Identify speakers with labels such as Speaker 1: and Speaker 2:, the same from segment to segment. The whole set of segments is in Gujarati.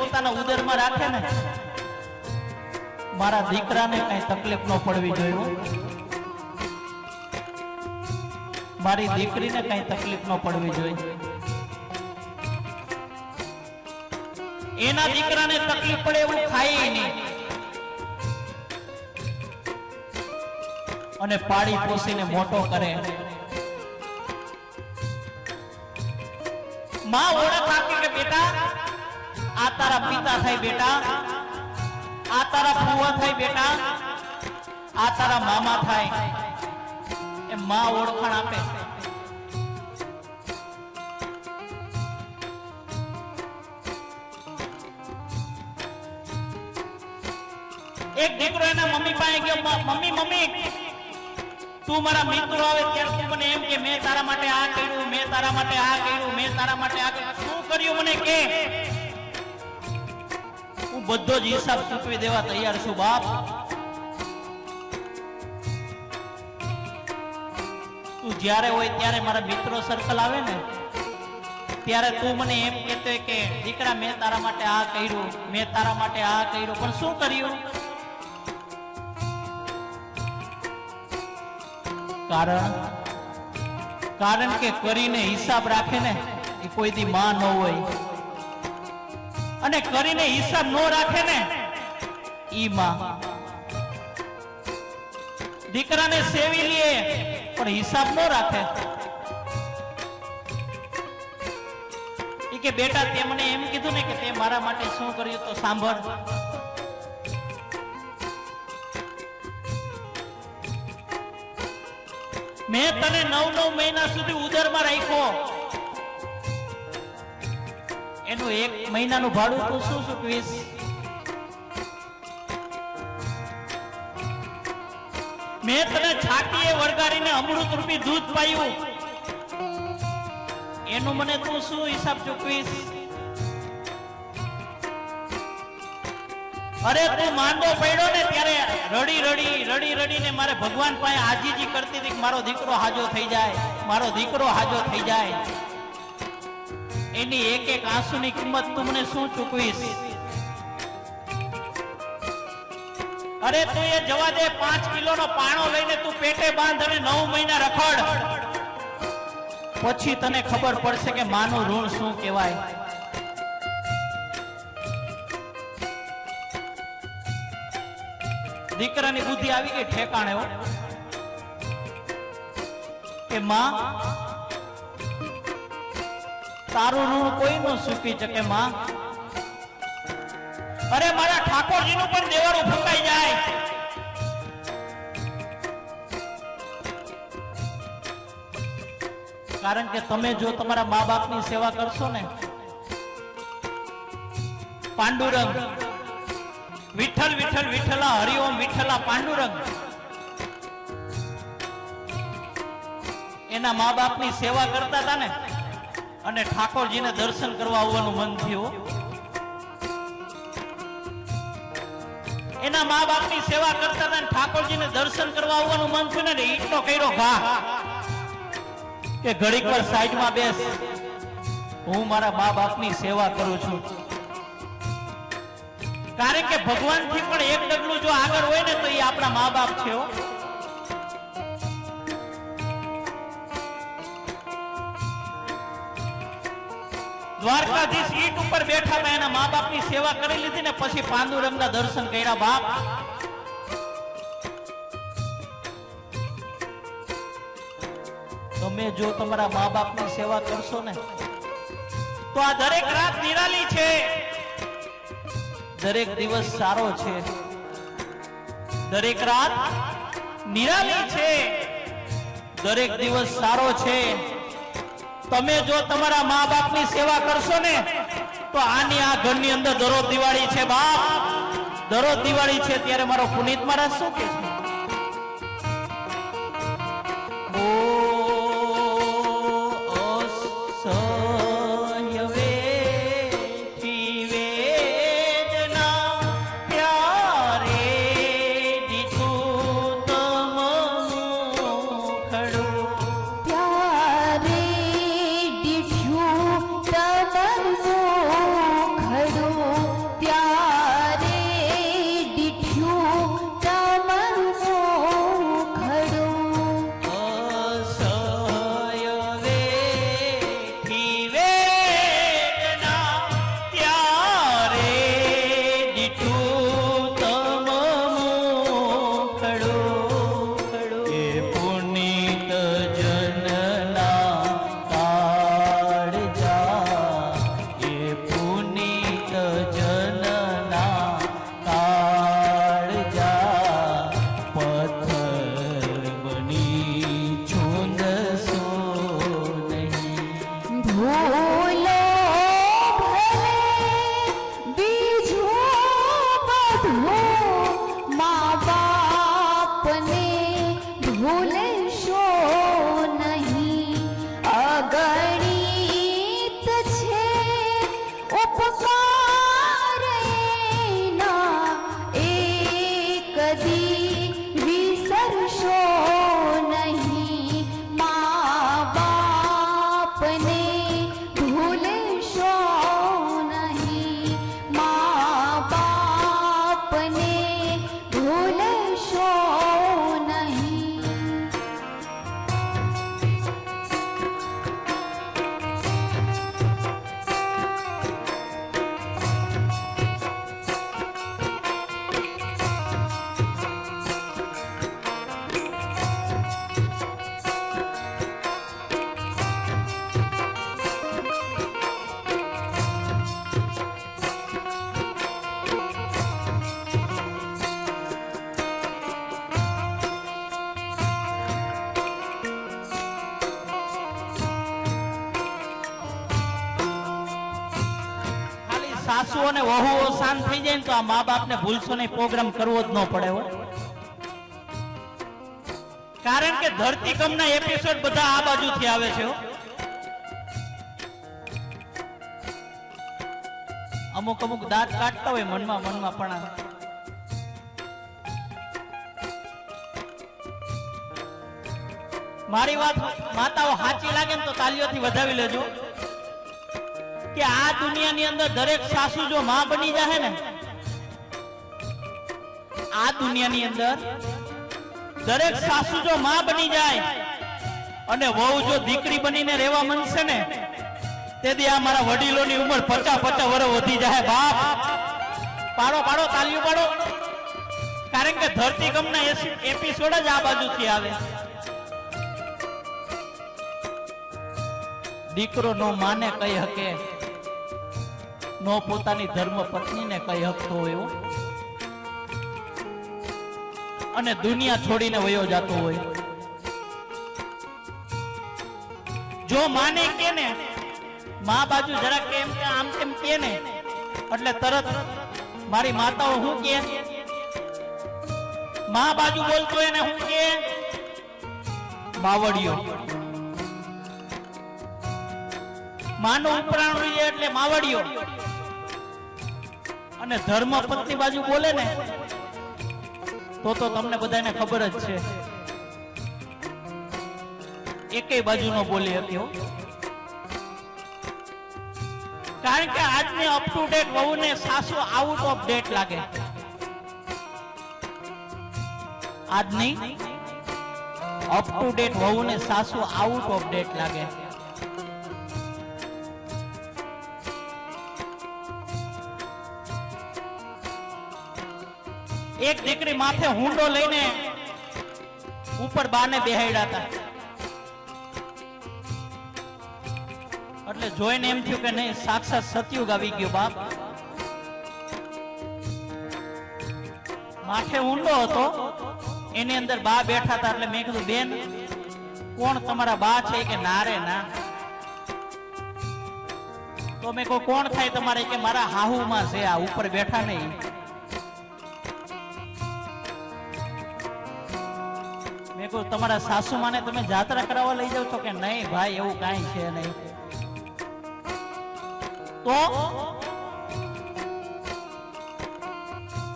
Speaker 1: પોતાના ઉદરમાં રાખે ને, મારા દીકરાને કઈ તકલીફ ન પડવી જોઈએ, મારી દીકરીને કઈ તકલીફ ન પડવી જોઈએ. એના દીકરાને તકલીફ પડે એવું ખાય નહીં અને પાડી પોસીને મોટો કરે. માં ઓળખ આપી કે બેટા આ તારા પિતા થાય, બેટા આ તારા ફુવા થાય, બેટા આ તારા મામા થાય. એ માં ઓળખાણ આપે. એક દીકરો એના મમ્મી પાસે ગયો, મમ્મી મમ્મી તું મારા મિત્રો આવે ત્યારે તું મને એમ કે મેં તારા માટે આ કર્યું, મેં તારા માટે આ કર્યું, મેં તારા માટે આ કર્યું. શું કર્યું મને કે? હું બધો જ હિસાબ ચૂકવી દેવા તૈયાર છું બાપ. તું જ્યારે હોય ત્યારે મારા મિત્રો સર્કલ આવે ને ત્યારે તું મને એમ કહેતો કે દીકરા મેં તારા માટે આ કર્યું, મેં તારા માટે આ કર્યું, પણ શું કર્યું? કારણ કે કરીને હિસાબ રાખે ને એ કોઈ દી માં ન હોય, અને કરીને હિસાબ ન રાખે ને ઈ માં. દીકરાને સેવી લે પણ હિસાબ ન રાખે. ઈ કે બેટા તે મને એમ કીધું ને કે તે મારા માટે શું કર્યું, તો સાંભળ. મેં તને 9 મહિના સુધી ઉદરમાં રાખ્યો, એનું 1 મહિનાનું ભાડું તું શું ચૂકવીશ? મેં તને છાતીએ વળગાડીને અમૃત રૂપી દૂધ પાયું, એનું મને તું શું હિસાબ ચૂકવીશ? અરે તું માંદો પડ્યો ને ત્યારે રડી રડીને મારે ભગવાન પાસે આજીજી કરતી હતી કે મારો દીકરો હાજો થઈ જાય, મારો દીકરો હાજો થઈ જાય. એની એક એક આંસુની કિંમત તું મને શું ચૂકવીશ? અરે તું એ જવા દે, 5 કિલોનો પાણો લઈને તું પેટે બાંધ અને 9 મહિના રખડ, પછી તને ખબર પડશે કે માનું ઋણ શું કહેવાય. દીકરાની બુદ્ધિ આવી ગઈ ઠેકાણે કે માં તારું ઋણ કોઈ ન ચૂકી શકે માં. અરે મારા ઠાકોરજીનું પણ દેવાળું ફૂંકાઈ જાય. કારણ કે તમે જો તમારા મા બાપની સેવા કરશો ને, પાંડુરંગ વિઠ્ઠલ વિઠ્ઠલ વિઠ્ઠલા હરિઓમ વિઠ્ઠલા પાંડુરંગ, એના મા બાપની સેવા કરતા હતા ને અને ઠાકોરજીને દર્શન કરવા આવવાનું મન થયું. એના મા બાપની સેવા કરતા હતા ને ઠાકોરજીને દર્શન કરવા આવવાનું મન થયું ને ઈટનો કર્યો ઘા કે ઘડીક વાર સાઈડમાં બેસ, હું મારા મા બાપની સેવા કરું છું. કારણ કે ભગવાન થી પણ એક ડગલું જો આગળ હોય ને તો એ આપણા મા બાપ છે. દ્વારકાધીશ ઈટ ઉપર બેઠા હતા, એના મા બાપની સેવા કરી લીધી ને પછી પાંડુરંગના દર્શન કર્યા. બાપ તમે જો તમારા મા બાપની સેવા કરશો ને તો આ દરેક રાત નિરાલી છે, દરેક દિવસ સારો છે, દરેક રાત નિરાલી છે, દરેક દિવસ સારો છે. તમે જો તમારા મા બાપની સેવા કરશો ને તો આની આ ઘરની અંદર દરરોજ દિવાળી છે બાપ, દરરોજ દિવાળી છે. ત્યારે મારો પુનિત મહારાજ શું કહે છે? સાસુ અને વહુઓ શાંત થઈ જાય ને તો આ મા બાપને ભૂલશો નહીં, પ્રોગ્રામ કરવો જ ન પડે હો. કારણ કે ધરતીકંપના એપિસોડ બધા આ બાજુથી આવે છે હો. અમુક અમુક દાંત કાઢતા હોય મનમાં પણ મારી વાત માતાઓ સાચી લાગે ને તો તાલીઓથી વધાવી લેજો કે આ દુનિયાની અંદર દરેક સાસુ જો માં બની જાય ને, આ દુનિયાની અંદર દરેક સાસુ જો માં બની જાય અને વહુ જો દીકરી બનીને રહેવા માંડશે ને, તેથી આ મારા વડીલોની ઉંમર 50 વર્ષ વધી જાય. બાપ પાડો પાડો તાલીઓ પાડો. કારણ કે ધરતીકંપના એપિસોડ જ આ બાજુથી આવે. દીકરો નો માને કઈ હકે, નો પોતાની ધર્મ પત્નીને કઈ હકતો હોય અને દુનિયા છોડીને વયો જતો હોય. જો માને કે ને મા બાજુ જરા કેમ કે આમ કેમ કે ને એટલે તરત મારી માતાઓ હું કે મા બાજુ બોલતો એને હું કે માવડિયો. માનો ઉપરાણું એટલે માવડિયો. અને ધર્મ પત્ની બાજુ બોલે ને તો તમને બધાને ખબર જ છે એકેય બાજુ નો બોલી શક્યો. કારણ કે આજની અપ ટુ ડેટ વહુને સાસુ આઉટ ઓફ ડેટ લાગે. આજની અપ ટુ ડેટ વહુને સાસુ આઉટ ઓફ ડેટ લાગે. એક દીકરી માથે હુંડો લઈને ઉપર બાને બેહાડ્યા હતા. એટલે જોઈને એમ થયું કે નહીં, સાક્ષાત સતયુગ આવી ગયો. બાપ માથે ઊંડો હતો, એની અંદર બા બેઠા હતા. એટલે મેં કીધું બેન કોણ તમારા બા છે? કે ના રે ના. તો મેં કહું કોણ થાય તમારે? કે મારા હાહુમાં છે, આ ઉપર બેઠા નહીં. મેં કહું તમારા સાસુમાને તમે જાત્રા કરાવવા લઈ જાવ છો? કે નહીં ભાઈ એવું કાંઈ છે નહીં. તો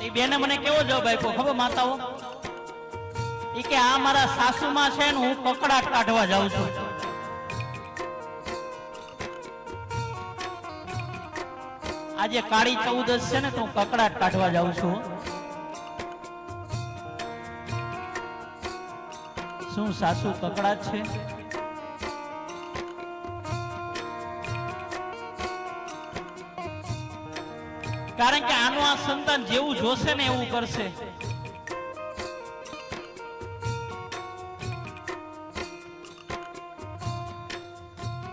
Speaker 1: એ બેને મને કેવો જવાબ આપ્યો ખબર માતાઓ? એ કે આ મારા સાસુમાં છે ને હું કકડાટ કાઢવા જાઉં છું. આજે કાળી 14 છે ને તો હું કકડાટ કાઢવા જાઉં છું. શું સાસુ કકડાટ છે? કારણ કે આનું આ સંતાન જેવું જોશે ને એવું કરશે.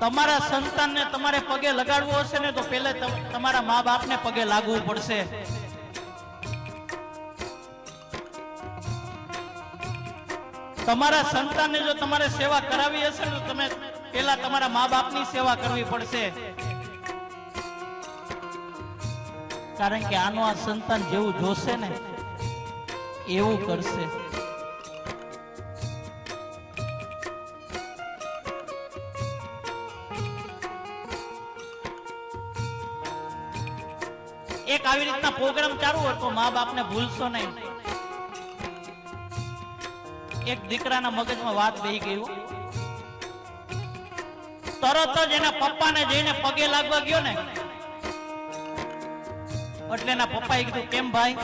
Speaker 1: તમારા સંતાનને તમારે પગે લગાડવું હશે ને તો પહેલા તમારા મા બાપને પગે લાગવું પડશે. તમારા સંતાનને જો તમારે સેવા કરાવી હશે ને તો તમે પહેલા તમારા મા બાપની સેવા કરવી પડશે. કારણ કે આનું આ સંતાન જેવું જોશે ને એવું કરશે. એક આવી રીતના પ્રોગ્રામ ચાલુ હતો, મા બાપને ભૂલશો નહીં. એક દીકરાના મગજમાં વાત બેહી ગઈ. તરત જ એના પપ્પાને જઈને પગે લાગવા ગયો ને એટલે એના પપ્પાએ કીધું કેમ ભાઈ?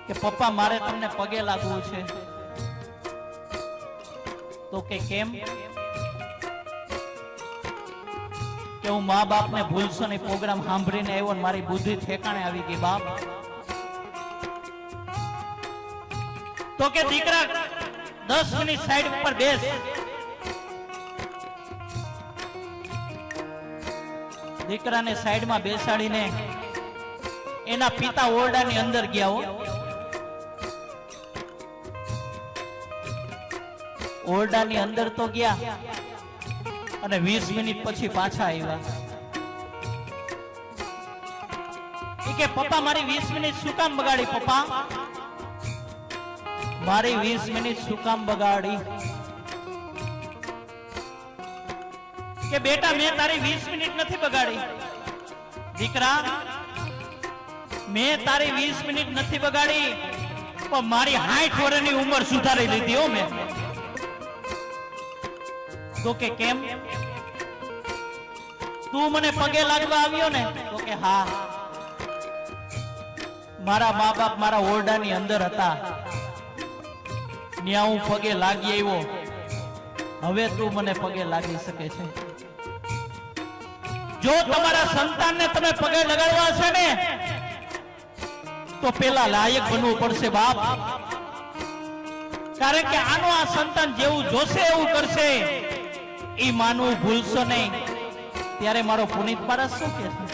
Speaker 1: કે પપ્પા મારે તમને પગે લાગવું છે. તો કે કેમ? કે હું મા બાપને ભૂલશો નહીં પ્રોગ્રામ સાંભળીને આવ્યો ને મારી બુદ્ધિ ઠેકાણે આવી ગઈ. બાપ તો કે દીકરા 10 મિનિટ સાઈડ ઉપર બેસ. દીકરાને સાઈડમાં બેસાડીને એના પિતા ઓરડાની અંદર ગયા. ઓરડાની અંદર તો ગયા અને 20 મિનિટ પછી પાછા આવ્યા. કે પપ્પા મારી 20 મિનિટ શું કામ બગાડી? પપ્પા મારી 20 મિનિટ શું કામ બગાડી? કે બેટા મેં તારી 20 મિનિટ નથી બગાડી. દીકરા મેં તારી 20 મિનિટ નથી બગાડી, પણ મારી 60 વર્ષની ઉંમર સુધારી લીધી હો મેં. તો કે કેમ? તું મને પગે લાગવા આવ્યો ને? તો કે હા, મારા મા બાપ મારા ઓરડાની અંદર હતા, ત્યાં હું પગે લાગી આવ્યો. હવે તું મને પગે લાગી શકે છે? જો તમારા સંતાનને તમે પગે લગાડવા છે ને, તો પેલા લાયક બનવું પડશે બાપ. કારણ કે આનો આ સંતાન જેવું જોશે એવું કરશે, ઈ માનવું ભૂલશો નહીં. ત્યારે મારો પુનિત પારસ શું કહે છે?